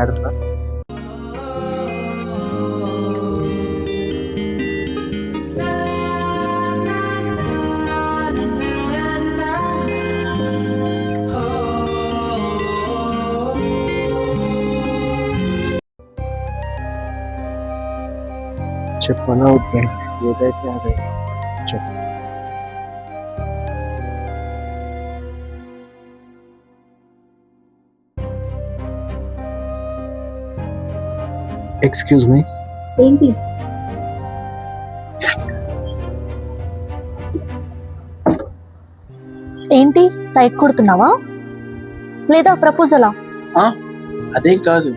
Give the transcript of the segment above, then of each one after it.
Matter sir? చెప్పనా వద్దా? ఏదైతే అదే చెప్పు. Excuse me. ఏంటి? ఏంటి సైట్ కొడుతున్నావా లేదా ప్రపోజలా? అదేం కాదు.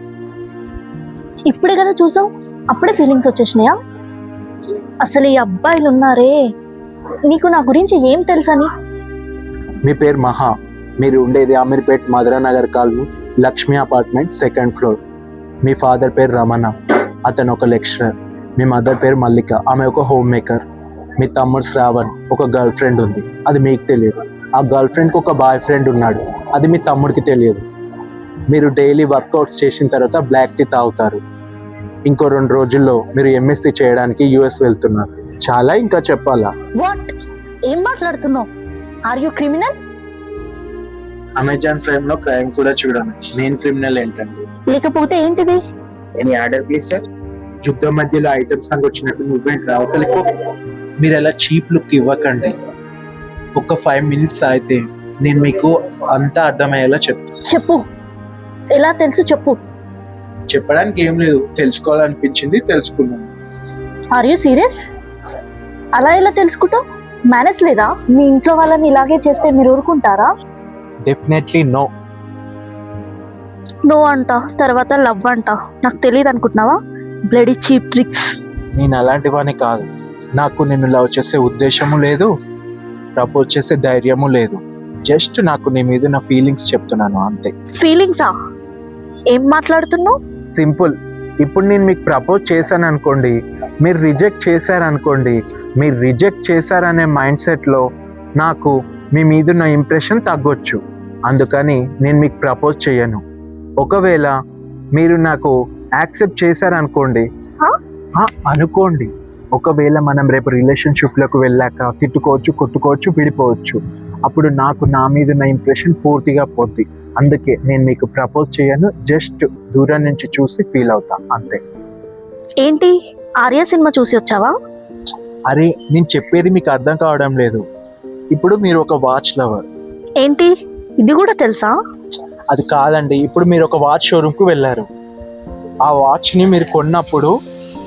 ఇప్పుడే కదా చూసావు, అప్పుడే ఫీలింగ్స్ వచ్చేసినాయా? అసలు ఈ అబ్బాయిలు ఉన్నారే, నీకు నా గురించి ఏం తెలుసని? మీ పేరు మహా, మీరు ఉండేది Ameerpet Madhuranagar colony, Lakshmi apartment, 2nd floor. మీ ఫాదర్ పేరు రమణ, అతను ఒక లెక్చరర్. మీ మదర్ పేరు మల్లిక, ఆమె ఒక హోమ్ మేకర్. మీ తమ్ముడు శ్రావణ్, ఒక గర్ల్ ఫ్రెండ్ ఉంది, అది మీకు తెలియదు. ఆ గర్ల్ ఫ్రెండ్కి ఒక బాయ్ ఫ్రెండ్ ఉన్నాడు, అది మీ తమ్ముడికి తెలియదు. మీరు డైలీ వర్కౌట్స్ చేసిన తర్వాత బ్లాక్ టీ తాగుతారు. ఇంకో 2 రోజుల్లో మీరు ఎంఎస్సీ చేయడానికి యుఎస్ వెళ్తున్నారు. చాలా ఇంకా చెప్పాలా? వాట్? ఏం మాట్లాడుతున్నావు? Are you criminal? Amazon Prime లో క్రైమ్ కూడా చూడను. నేను క్రిమినల్ ఏంటండి? లేకపోతే ఏంటిది? Any order please sir. యుద్ధం మధ్యలో ఐటమ్స్ సాంగ్ వచ్చినట్టు నువ్వేంటి రావతలకు? మీరు ఎలా చీప్ లుక్ ఇవ్వకండి. ఒక 5 minutes అయితే నేను మీకు అంతా అర్థమయ్యేలా చెప్తాను. చెప్పు, ఎలా తెలుసు చెప్పు. చెప్పడానికి ఏం లేదు, తెలుసుకోవాలనిపించింది, తెలుసుకున్నాను. Are you serious? అలా ఎలా తెలుసుకుంటావు? మేనేజ్ లేదా? మీ ఇంట్లో వాళ్ళని ఇలాగే చేస్తే మీరు ఊరుకుంటారా? Definitely no. నో అంట, తర్వాత లవ్ అంట. నాకు తెలియదు అనుకుంటున్నావా? Bloody cheap tricks. నేను అలాంటివని కాదు. నాకు నిన్ను లవ్ చేసే ఉద్దేశము లేదు, ప్రపోజ్ చేసే ధైర్యము లేదు. జస్ట్ నాకు నీ మీద నా ఫీలింగ్స్ చెప్తున్నాను అంతే. ఫీలింగ్సా? ఏం మాట్లాడుతున్నావు? సింపుల్. ఇప్పుడు నేను మీకు ప్రపోజ్ చేశాను అనుకోండి, మీరు రిజెక్ట్ చేశారనుకోండి, మీరు రిజెక్ట్ చేశారనే మైండ్ సెట్లో నాకు మీ మీద నా ఇంప్రెషన్ తగ్గొచ్చు. అందుకని నేను మీకు ప్రపోజ్ చేయను. ఒకవేళ మీరు నాకు యాక్సెప్ట్ చేశారనుకోండి, అనుకోండి, ఒకవేళ మనం రేపు రిలేషన్షిప్లోకి వెళ్ళాక తిట్టుకోవచ్చు, కొట్టుకోవచ్చు, విడిపోవచ్చు. అప్పుడు నాకు నా మీద నా ఇంప్రెషన్ పూర్తిగా పోద్ది. అందుకే నేను మీకు ప్రపోజ్ చేయను, జస్ట్ దూరం నుంచి చూసి ఫీల్ అవుతా అంతే. ఏంటి, ఆర్య సినిమా చూసి వచ్చావా? అరే, నేను చెప్పేది మీకు అర్థం కావడం లేదు. ఇప్పుడు మీరు ఒక వాచ్ లవర్. ఏంటి, ఇది కూడా తెలుసా? అది కాదండి. ఇప్పుడు మీరు ఒక వాచ్ షోరూమ్కి వెళ్ళారు. ఆ వాచ్ని మీరు కొన్నప్పుడు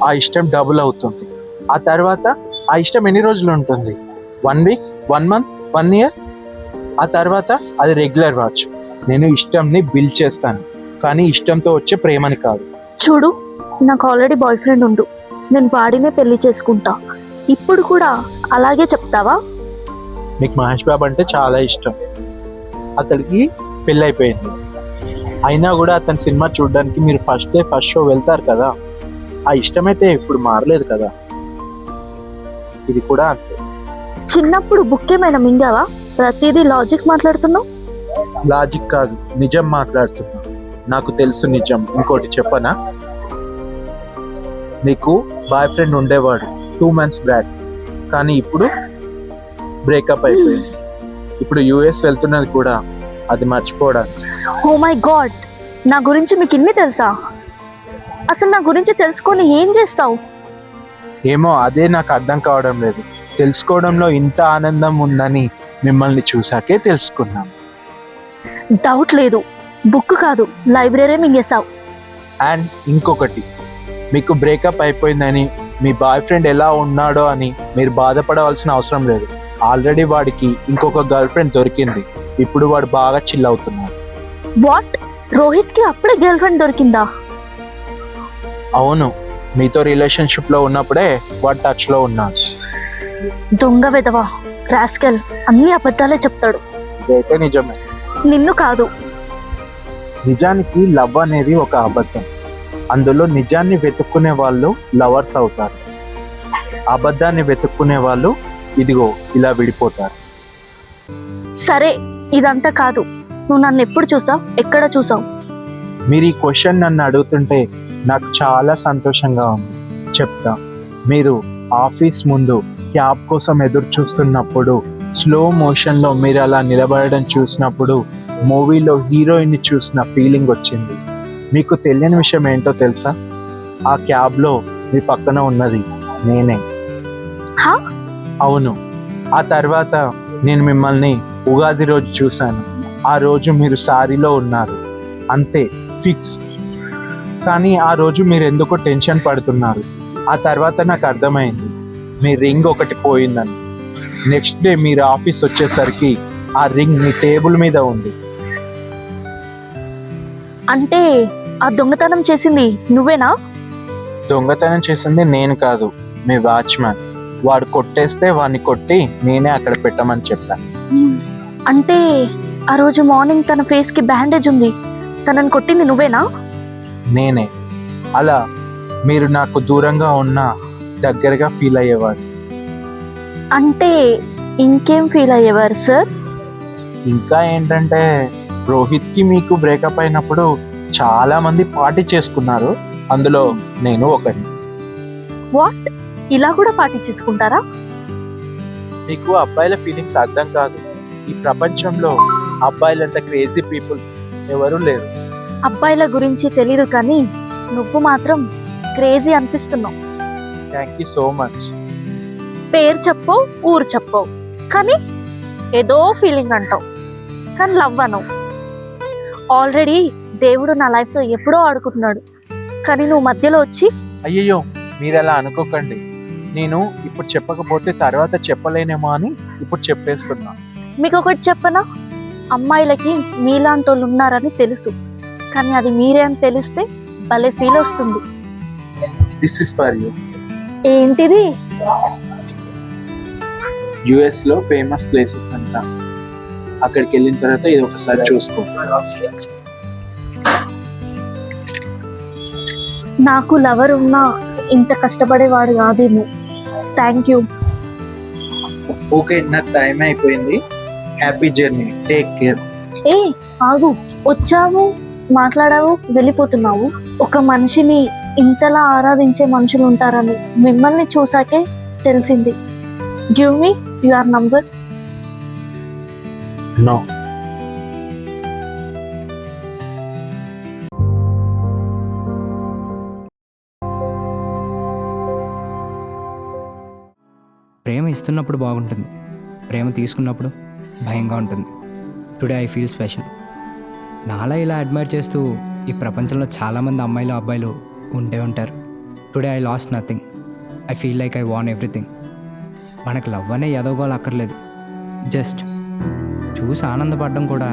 ఆ ఇష్టం డబుల్ అవుతుంది. ఆ తర్వాత ఆ ఇష్టం ఎన్ని రోజులు ఉంటుంది? 1 week, 1 month, 1 year. ఆ తర్వాత అది రెగ్యులర్ వాచ్. నేను ఇష్టంని బిల్డ్ చేస్తాను, కానీ ఇష్టంతో వచ్చే ప్రేమని కాదు. చూడు, నాకు ఆల్రెడీ బాయ్ ఫ్రెండ్ ఉండు, నేను వాడినే పెళ్లి చేసుకుంటా. ఇప్పుడు కూడా అలాగే చెప్తావా? మీకు మహేష్ బాబు అంటే చాలా ఇష్టం. అతడికి పెళ్ళి అయిపోయింది, అయినా కూడా అతని సినిమా చూడడానికి మీరు ఫస్ట్ షో వెళ్తారు కదా. ఆ ఇష్టమైతే ఇప్పుడు మారలేదు కదా. ఇది కూడా అంతే. చిన్నప్పుడు బుక్ ఏమైనా మింగావా? ప్రతిదీ లాజిక్ మాట్లాడుతున్నావు. లాజిక్ కాదు, నిజం మాట్లాడుతున్నా. నాకు తెలుసు నిజం. ఇంకోటి చెప్పనా? నీకు బాయ్ ఫ్రెండ్ ఉండేవాడు 2 months బ్యాక్, కానీ ఇప్పుడు బ్రేకప్ అయిపోయింది. ఇప్పుడు యుఎస్ వెళ్తున్నది కూడా అది మర్చిపోవడానికి. ఓ మై గాడ్, నా గురించి మీకు ఇన్ని తెలుసా? అసలు నా గురించి తెలుసుకొని ఏం చేస్తావు? ఏమో, అదే నాకు అర్థం కావడం లేదు. తెలుసుకోవడంలో ఇంత ఆనందం ఉందని మిమ్మల్ని చూసాకే తెలుసుకున్నాను. డౌట్ లేదు, బుక్ కాదు లైబ్రరీ మింగేసావు. అండ్ ఇంకొకటి, మీకు బ్రేకప్ అయిపోయిందని, మీ బాయ్ ఫ్రెండ్ ఎలా ఉన్నాడో అని మీరు బాధపడవలసిన అవసరం లేదు. ఆల్రెడీ వాడికి ఇంకొక గర్ల్ ఫ్రెండ్ దొరికింది. ఇప్పుడు వాడు బాగా చిల్ అవుతున్నాడు. వాట్? రోహిత్కి అప్పుడే గర్ల్ ఫ్రెండ్ దొరికిందా? అవును, మీతో రిలేషన్షిప్లో ఉన్నప్పుడే వాడు టచ్లో ఉన్నాడు. దొంగ వెధవా, రాస్కెల్, అన్ని అబద్ధాలే చెప్తాడు. ఇదైతే నిజమే. నిన్ను కాదు. నిజానికి లవ్ అనేది ఒక అబద్ధం. అందులో నిజాన్ని వెతుక్కునే వాళ్ళు లవర్స్ అవుతారు, అబద్ధాన్ని వెతుక్కునే వాళ్ళు ఇదిగో ఇలా విడిపోతారు. సరే, ఇదంతా కాదు. నువ్వు నన్ను ఎప్పుడు చూసావు, ఎక్కడ చూసావు? మీరు ఈ క్వశ్చన్ నన్ను అడుగుతుంటే నాకు చాలా సంతోషంగా ఉంది. చెప్తా. మీరు ఆఫీస్ ముందు క్యాబ్ కోసం ఎదురు చూస్తున్నప్పుడు స్లో మోషన్లో మీరు అలా నిలబడడం చూసినప్పుడు మూవీలో హీరోయిన్ని చూసిన ఫీలింగ్ వచ్చింది. మీకు తెలియని విషయం ఏంటో తెలుసా? ఆ క్యాబ్లో మీ పక్కన ఉన్నది నేనే. హా? అవును. ఆ తర్వాత నేను మిమ్మల్ని ఉగాది రోజు చూశాను. ఆ రోజు మీరు సారీలో ఉన్నారు, అంతే, ఫిక్స్. కానీ ఆ రోజు మీరు ఎందుకో టెన్షన్ పడుతున్నారు. ఆ తర్వాత నాకు అర్థమైంది మీ రింగ్ ఒకటి పోయిందని. నెక్స్ట్ డే మీరు ఆఫీస్ వచ్చేసరికి ఆ రింగ్ మీ టేబుల్ మీద ఉంది. అంటే ఆ దొంగతనం చేసింది నువ్వేనా? దొంగతనం చేసింది నేను కాదు, మీ వాచ్మ్యాన్. వాడు కొట్టేస్తే వాడిని కొట్టి నేనే అక్కడ పెట్టమని చెప్పాను. అంటే ఆ రోజు మార్నింగ్ తన ఫేస్కి బ్యాండేజ్ ఉంది, తనని కొట్టింది నువ్వేనా? నేనే. అలా మీరు నాకు దూరంగా ఉన్నా దగ్గరగా ఫీల్ అయ్యేవాడు. అంటే ఇంకేం ఫీల్ అయ్యేవారు సార్? ఇంకా ఏంటంటే రోహిత్కి మీకు బ్రేకప్ అయినప్పుడు చాలా మంది పార్టీ చేసుకున్నారు, అందులో నేను ఒకటి. వాట్? ఇలా కూడా పార్టీ చేసుకుంటారా? మీకు అబ్బాయిల ఫీలింగ్స్ అర్థం కాదు. ఈ ప్రపంచంలో అబ్బాయిలంత క్రేజీ పీపుల్స్ ఎవరూ లేరు. అబ్బాయిల గురించి తెలీదు కానీ నువ్వు మాత్రం క్రేజీ అనిపిస్తున్నావు. Thank you so much. పేరు చెప్పవు, ఊరు చెప్పవు, కానీ ఏదో ఫీలింగ్ అంటావు, కానీ లవ్ అనవు. ఆల్రెడీ దేవుడు నా లైఫ్తో ఎప్పుడో ఆడుకుంటున్నాడు, కానీ నువ్వు మధ్యలో వచ్చి. అయ్యయ్యో, మీరు అలా అనుకోకండి. నేను ఇప్పుడు చెప్పకపోతే తర్వాత చెప్పలేనేమో అని ఇప్పుడు చెప్పేస్తున్నా. మీకు ఒకటి చెప్పనా? అమ్మాయిలకి మీలాంటి వాళ్ళు ఉన్నారని తెలుసు, కానీ అది మీరే అని తెలిస్తే భలే ఫీల్ వస్తుంది. This is for you. ఏంటిది? యుఎస్ లో ఫేమస్ ప్లేసెస్ అంట, అక్కడికి వెళ్ళిన తర్వాత ఇది ఒకసారి చూసుకో. నాకు లవర్ ఉన్నా ఇంత కష్టపడేవాడు కాదేమో. Thank you. ఓకే, నాకు టైం అయిపోయింది. Happy journey, take care. ఏ ఆగు, వచ్చావు, మాట్లాడావు, వెళ్ళిపోతున్నావు. ఒక మనిషిని ఇంతలా ఆరాధించే మనుషులు ఉంటారని మిమ్మల్ని చూసాకే తెలిసింది. Give me your number. No. ప్రేమ ఇస్తున్నప్పుడు బాగుంటుంది, ప్రేమ తీసుకున్నప్పుడు భయంగా ఉంటుంది. Today I feel special. నాలా ఇలా అడ్మైర్ చేస్తూ ఈ ప్రపంచంలో చాలామంది అమ్మాయిలు అబ్బాయిలు ఉంటే ఉంటారు. Today I lost nothing. I feel like I want everything. మనకు లవ్ అనే ఎదగోలు అక్కర్లేదు, జస్ట్ చూసి ఆనందపడడం కూడా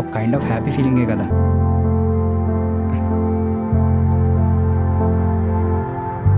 ఒక కైండ్ ఆఫ్ హ్యాపీ ఫీలింగే కదా.